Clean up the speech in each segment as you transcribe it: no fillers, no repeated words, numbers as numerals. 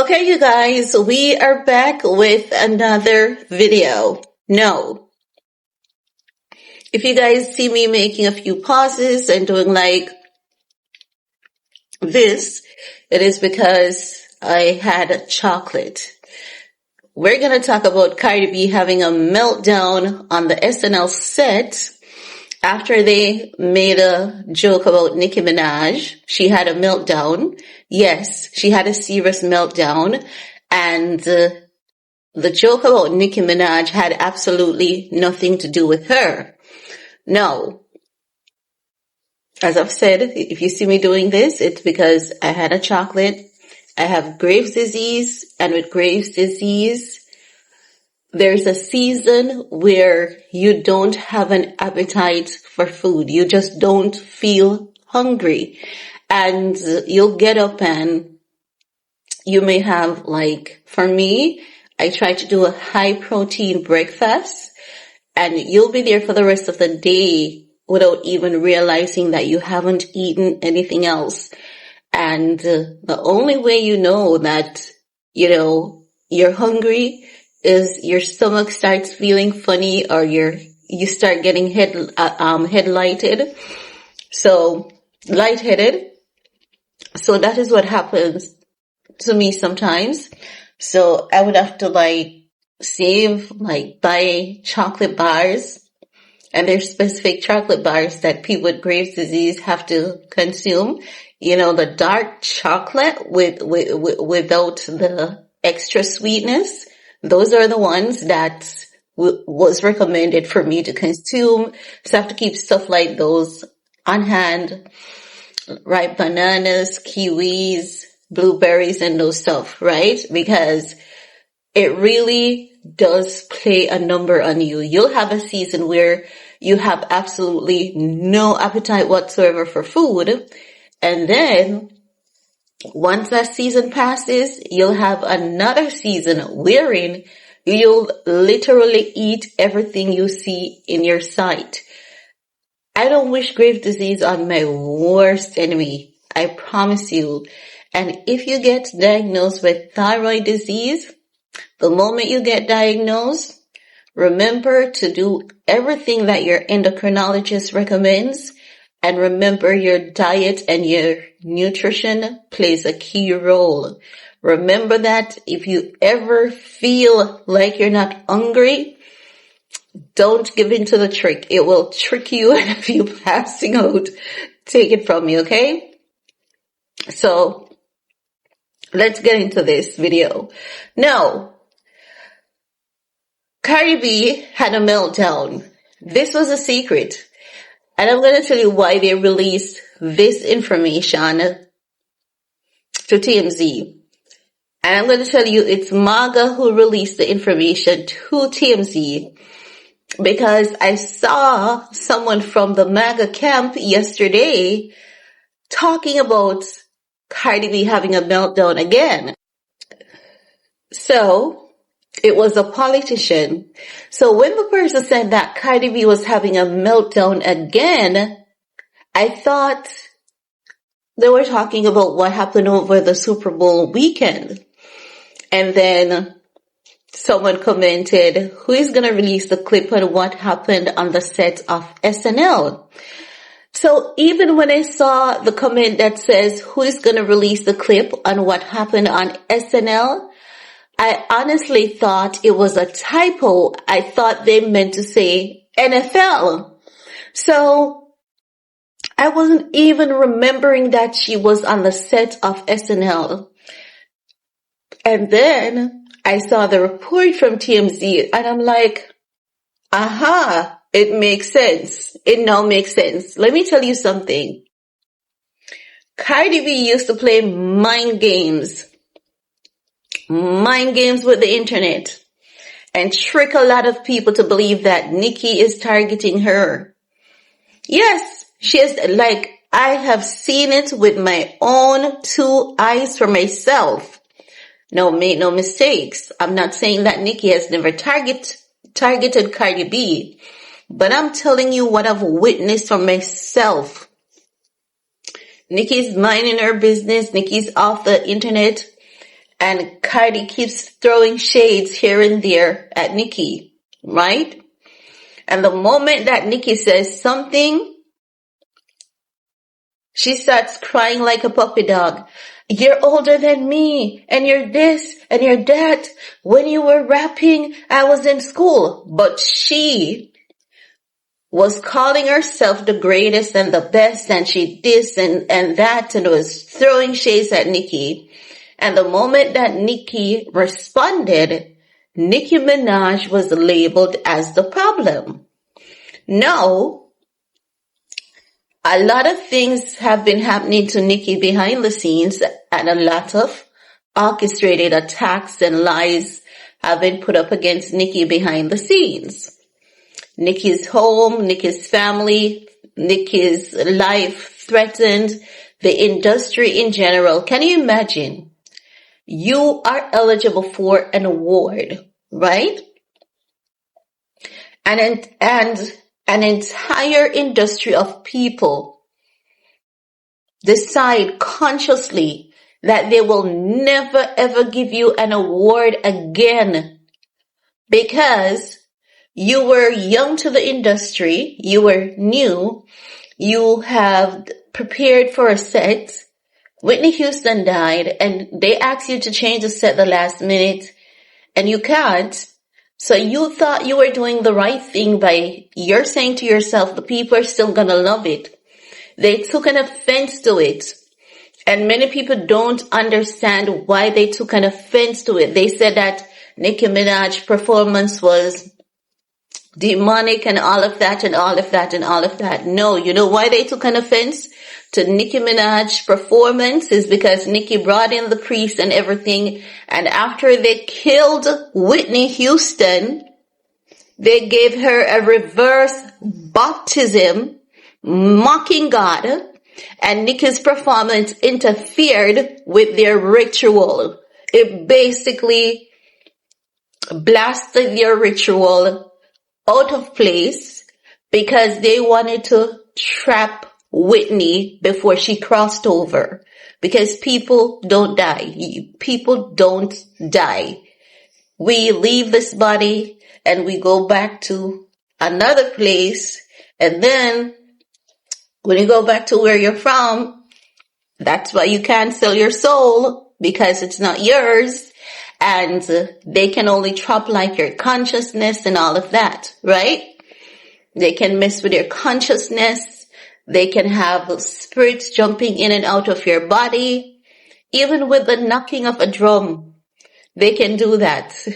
Okay, you guys, we are back with another video. No, if you guys see me making a few pauses and doing like this, it is because I had a chocolate. We're going to talk about Cardi B having a meltdown on the SNL set after they made a joke about Nicki Minaj. She had a meltdown. Yes, she had a serious meltdown. And the joke about Nicki Minaj had absolutely nothing to do with her. No. As I've said, if you see me doing this, it's because I had a chocolate. I have Graves' disease, and with Graves' disease, there's a season where you don't have an appetite for food. You just don't feel hungry. And you'll get up and you may have, like, for me, I try to do a high protein breakfast, and you'll be there for the rest of the day without even realizing that you haven't eaten anything else. And the only way you know that, you're hungry is your stomach starts feeling funny, or you start getting lightheaded. So that is what happens to me sometimes. So I would have to buy chocolate bars, and there's specific chocolate bars that people with Graves' disease have to consume. The dark chocolate without the extra sweetness. Those are the ones that was recommended for me to consume. So I have to keep stuff like those on hand. Ripe bananas, kiwis, blueberries, and those stuff, right? Because it really does play a number on you. You'll have a season where you have absolutely no appetite whatsoever for food. And then once that season passes, you'll have another season wherein you'll literally eat everything you see in your sight. I don't wish Graves' disease on my worst enemy. I promise you. And if you get diagnosed with thyroid disease, the moment you get diagnosed, remember to do everything that your endocrinologist recommends. And remember, your diet and your nutrition plays a key role. Remember that if you ever feel like you're not hungry, don't give in to the trick. It will trick you, and if you're passing out, take it from me, okay? So, let's get into this video. Now, Cardi B had a meltdown. This was a secret. And I'm going to tell you why they released this information to TMZ. And I'm going to tell you it's MAGA who released the information to TMZ. Because I saw someone from the MAGA camp yesterday talking about Cardi B having a meltdown again. So, it was a politician. So when the person said that Cardi B was having a meltdown again, I thought they were talking about what happened over the Super Bowl weekend. And then someone commented, who is going to release the clip on what happened on the set of SNL? So even when I saw the comment that says, who is going to release the clip on what happened on SNL, I honestly thought it was a typo. I thought they meant to say NFL. So I wasn't even remembering that she was on the set of SNL. And then I saw the report from TMZ, and I'm like, aha, it makes sense. It now makes sense. Let me tell you something. Cardi B used to play mind games with the internet and trick a lot of people to believe that Nicki is targeting her. Yes, she is. I have seen it with my own two eyes for myself. No, make no mistakes. I'm not saying that Nicki has never targeted Cardi B, but I'm telling you what I've witnessed for myself. Nicki's minding her business. Nicki's off the internet. And Cardi keeps throwing shades here and there at Nicki, right? And the moment that Nicki says something, she starts crying like a puppy dog. You're older than me, and you're this, and you're that. When you were rapping, I was in school. But she was calling herself the greatest and the best, and she this and that, and was throwing shades at Nicki. And the moment that Nicki responded, Nicki Minaj was labeled as the problem. Now, a lot of things have been happening to Nicki behind the scenes, and a lot of orchestrated attacks and lies have been put up against Nicki behind the scenes. Nicki's home, Nicki's family, Nicki's life threatened, the industry in general. Can you imagine? You are eligible for an award, right? And an entire industry of people decide consciously that they will never ever give you an award again because you were young to the industry, you were new, you have prepared for a set. Whitney Houston died and they asked you to change the set the last minute and you can't. So you thought you were doing the right thing by you're saying to yourself, the people are still gonna love it. They took an offense to it. And many people don't understand why they took an offense to it. They said that Nicki Minaj's performance was demonic and all of that and all of that and all of that. No, you know why they took an offense to Nicki Minaj's performance is because Nicki brought in the priest and everything, and after they killed Whitney Houston, they gave her a reverse baptism, mocking God, and Nicki's performance interfered with their ritual. It basically blasted their ritual out of place because they wanted to trap Whitney before she crossed over. Because people don't die. People don't die. We leave this body and we go back to another place, and then when you go back to where you're from, that's why you can't sell your soul because it's not yours. And they can only trap like your consciousness and all of that, right? They can mess with your consciousness. They can have spirits jumping in and out of your body. Even with the knocking of a drum, they can do that.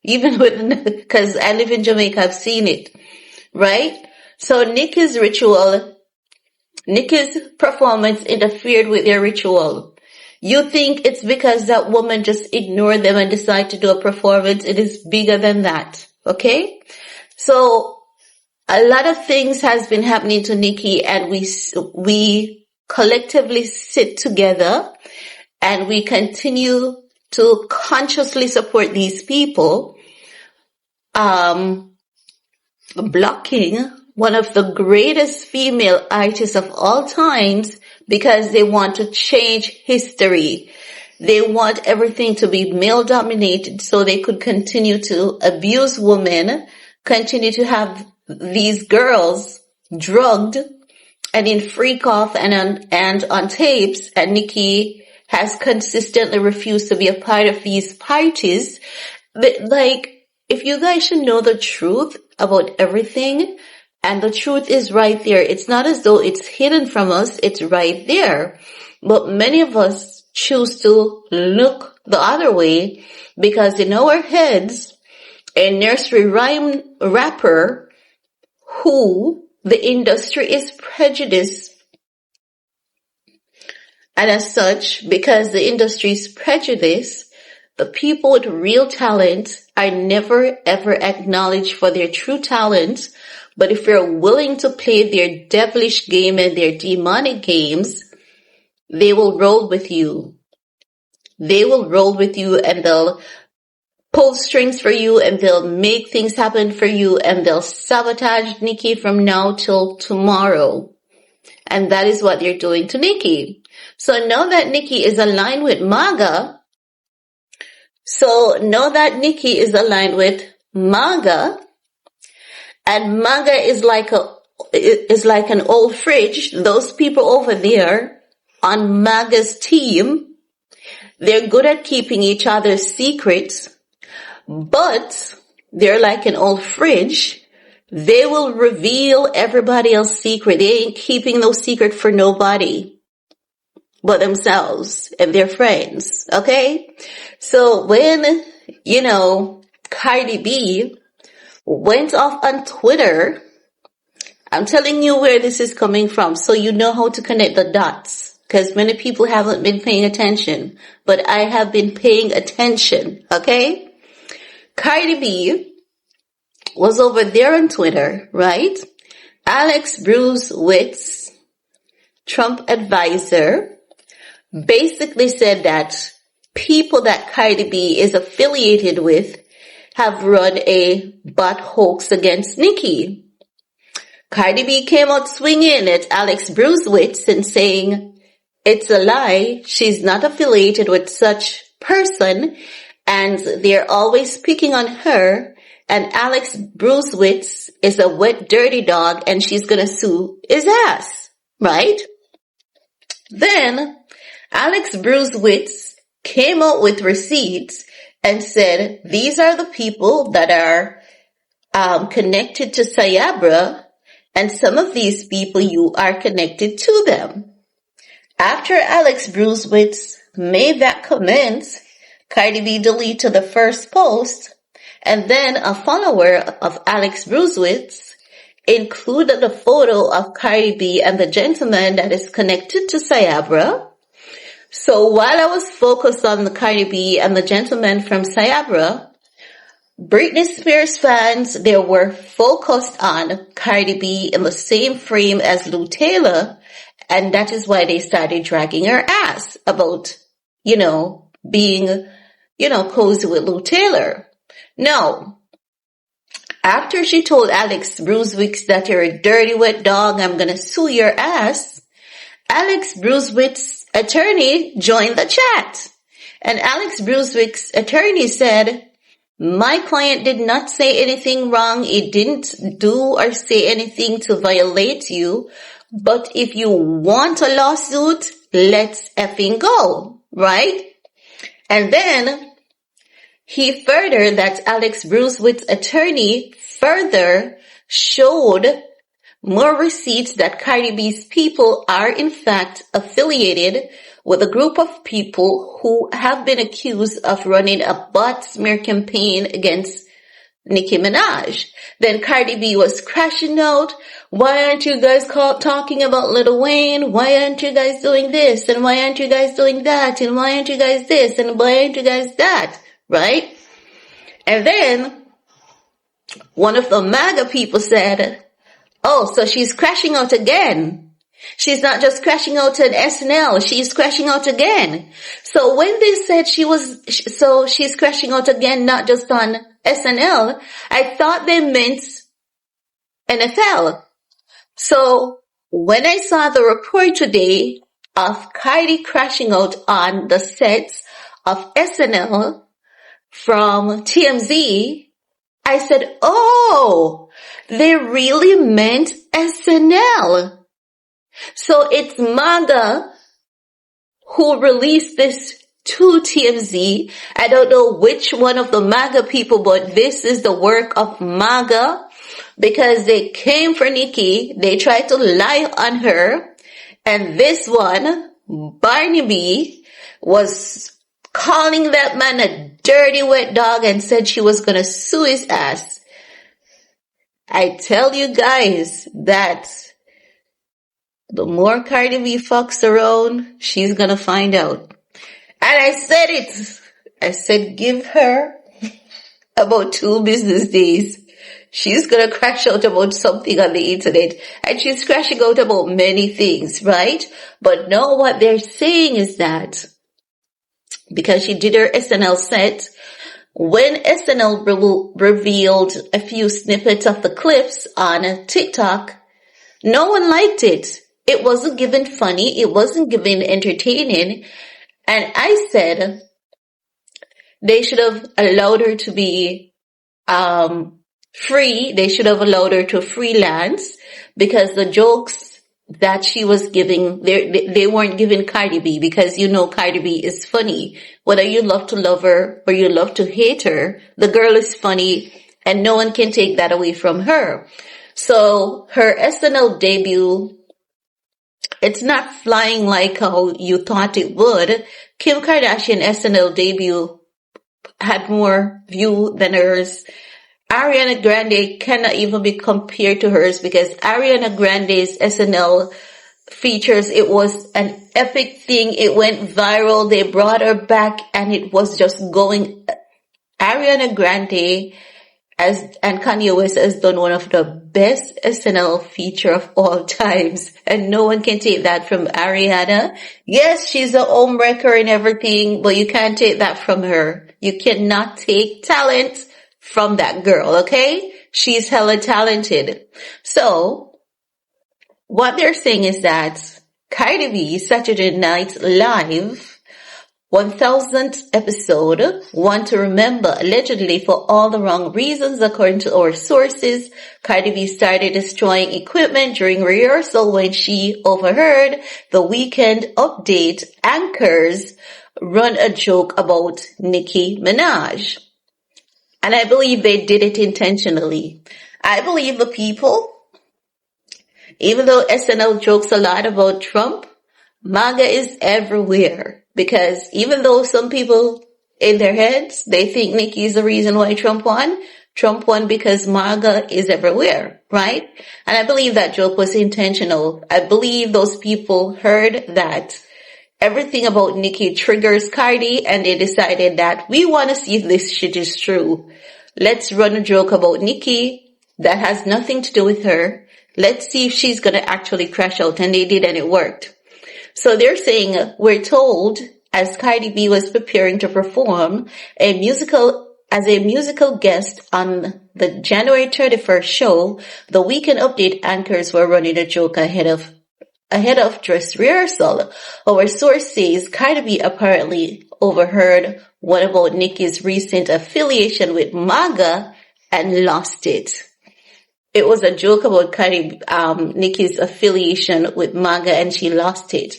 Even with, because I live in Jamaica, I've seen it, right? So Nicki's performance interfered with their ritual. You think it's because that woman just ignored them and decided to do a performance. It is bigger than that. Okay? So a lot of things has been happening to Nicki, and we collectively sit together and we continue to consciously support these people, blocking one of the greatest female artists of all times because they want to change history. They want everything to be male dominated so they could continue to abuse women, continue to have these girls drugged and in freak off and on tapes. And Nicki has consistently refused to be a part of these parties. But like, if you guys should know the truth about everything, and the truth is right there. It's not as though it's hidden from us. It's right there. But many of us choose to look the other way because in our heads, a nursery rhyme rapper who the industry is prejudiced. And as such, because the industry is prejudiced, the people with real talent are never ever acknowledged for their true talent. But if you're willing to play their devilish game and their demonic games, they will roll with you. They will roll with you and they'll pull strings for you and they'll make things happen for you and they'll sabotage Nicki from now till tomorrow. And that is what they're doing to Nicki. So now that Nicki is aligned with MAGA, So know that Nicki is aligned with MAGA, and MAGA is like an old fridge. Those people over there on MAGA's team, they're good at keeping each other's secrets, but they're like an old fridge. They will reveal everybody else's secret. They ain't keeping no secret for nobody but themselves and their friends. Okay? So when, Cardi B went off on Twitter, I'm telling you where this is coming from so you know how to connect the dots. Because many people haven't been paying attention. But I have been paying attention. Okay? Cardi B was over there on Twitter, right? Alex Bruce, Trump advisor, basically said that people that Cardi B is affiliated with have run a bot hoax against Nicki. Cardi B came out swinging at Alex Bruce and saying it's a lie. She's not affiliated with such person, and they're always picking on her. And Alex Bruce is a wet, dirty dog, and she's gonna sue his ass, right? Then Alex Bruce came out with receipts and said these are the people that are connected to Sayabra, and some of these people you are connected to them. After Alex Bruce made that comment, Cardi B deleted the first post, and then a follower of Alex Bruce included a photo of Cardi B and the gentleman that is connected to Sayabra. So while I was focused on the Cardi B and the gentleman from Sayabra, Britney Spears fans, they were focused on Cardi B in the same frame as Lou Taylor, and that is why they started dragging her ass about, being, cozy with Lou Taylor. Now, after she told Alex Bruce that you're a dirty wet dog, I'm gonna sue your ass, Alex Bruce's attorney joined the chat. And Alex Bruce's attorney said, my client did not say anything wrong. He didn't do or say anything to violate you. But if you want a lawsuit, let's effing go, right? And then he further that Alex Bruce's attorney further showed more receipts that Cardi B's people are in fact affiliated with a group of people who have been accused of running a bot smear campaign against Nicki Minaj. Then Cardi B was crashing out. Why aren't you guys talking about Lil Wayne? Why aren't you guys doing this? And why aren't you guys doing that? And why aren't you guys this? And why aren't you guys that? Right? And then one of the MAGA people said, oh, so she's crashing out again. She's not just crashing out on SNL, she's crashing out again. So when they said she's crashing out again, not just on SNL, I thought they meant NFL. So when I saw the report today of Cardi crashing out on the sets of SNL from TMZ, I said, oh, they really meant SNL. So it's MAGA who released this to TMZ. I don't know which one of the MAGA people, but this is the work of MAGA because they came for Nicki. They tried to lie on her. And this one, Barnaby, was calling that man a dirty wet dog and said she was going to sue his ass. I tell you guys that the more Cardi B fucks around, she's gonna find out. And I said it. I said give her about 2 business days. She's gonna crash out about something on the internet. And she's crashing out about many things, right? But now what they're saying is that because she did her SNL set, when SNL revealed a few snippets of the clips on TikTok, no one liked it. It wasn't given funny. It wasn't given entertaining. And I said, They should have allowed her to be free. They should have allowed her to freelance, because the jokes that she was giving, they weren't giving Cardi B, because Cardi B is funny. Whether you love her or you love to hate her, the girl is funny and no one can take that away from her. So her SNL debut, it's not flying like how you thought it would. Kim Kardashian SNL debut had more view than hers. Ariana Grande cannot even be compared to hers, because Ariana Grande's SNL features, it was an epic thing. It went viral. They brought her back and it was just going. Ariana Grande and Kanye West has done one of the best SNL feature of all times, and no one can take that from Ariana. Yes, she's a homewrecker and everything, but you can't take that from her. You cannot take talent from that girl, okay? She's hella talented. So, what they're saying is that Cardi B, Saturday Night Live, 1000th episode, Want to Remember, allegedly for all the wrong reasons. According to our sources, Cardi B started destroying equipment during rehearsal when she overheard the Weekend Update anchors run a joke about Nicki Minaj. And I believe they did it intentionally. I believe the people, even though SNL jokes a lot about Trump, MAGA is everywhere. Because even though some people in their heads, they think Nicki is the reason why Trump won because MAGA is everywhere, right? And I believe that joke was intentional. I believe those people heard that everything about Nicki triggers Cardi, and they decided that we want to see if this shit is true. Let's run a joke about Nicki that has nothing to do with her. Let's see if she's going to actually crash out. And they did, and it worked. So they're saying, we're told, as Cardi B was preparing to perform as a musical guest on the January 31st show, the Weekend Update anchors were running a joke ahead of dress rehearsal. Our source says Cardi B apparently overheard what about Nicki's recent affiliation with MAGA and lost it. It was a joke about Nicki's affiliation with MAGA, and she lost it.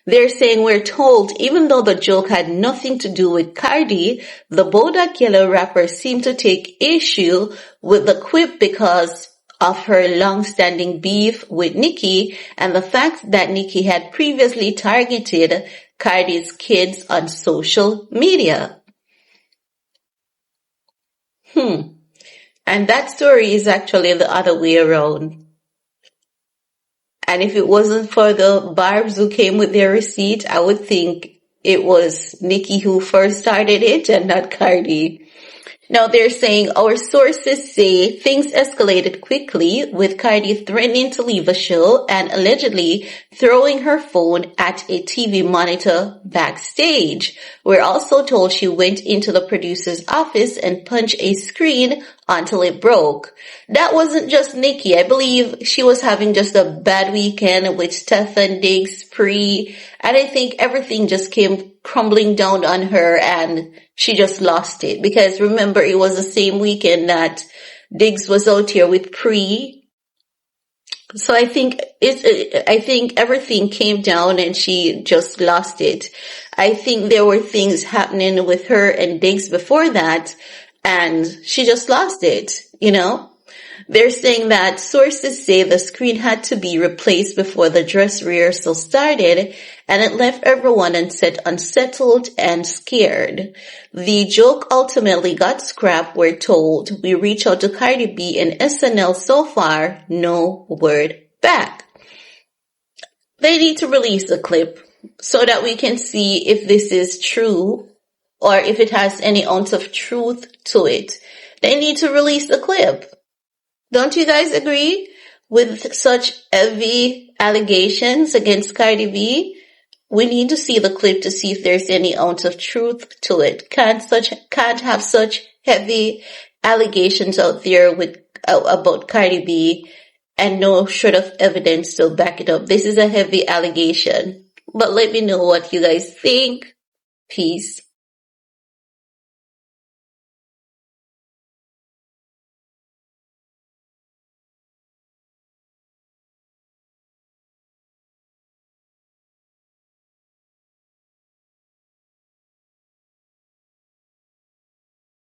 They're saying, we're told, even though the joke had nothing to do with Cardi, the Bodak Yellow rapper seemed to take issue with the quip because of her long-standing beef with Nicki and the fact that Nicki had previously targeted Cardi's kids on social media. And that story is actually the other way around. And if it wasn't for the barbs who came with their receipt, I would think it was Nicki who first started it and not Cardi. Now they're saying, our sources say things escalated quickly, with Cardi threatening to leave the show and allegedly throwing her phone at a TV monitor backstage. We're also told she went into the producer's office and punched a screen until it broke. That wasn't just Nicki. I believe she was having just a bad weekend with Stefan Diggs, Pre, and I think everything just came crumbling down on her and she just lost it. Because remember, it was the same weekend that Diggs was out here with Pre. So I think everything came down and she just lost it. I think there were things happening with her and Diggs before that, and she just lost it, They're saying that sources say the screen had to be replaced before the dress rehearsal started, and it left everyone unsettled and scared. The joke ultimately got scrapped, we're told. We reached out to Cardi B and SNL, so far, no word back. They need to release the clip so that we can see if this is true or if it has any ounce of truth to it. They need to release the clip. Don't you guys agree? With such heavy allegations against Cardi B, we need to see the clip to see if there's any ounce of truth to it. Can't have such heavy allegations out there about Cardi B and no shred of evidence to back it up. This is a heavy allegation. But let me know what you guys think. Peace.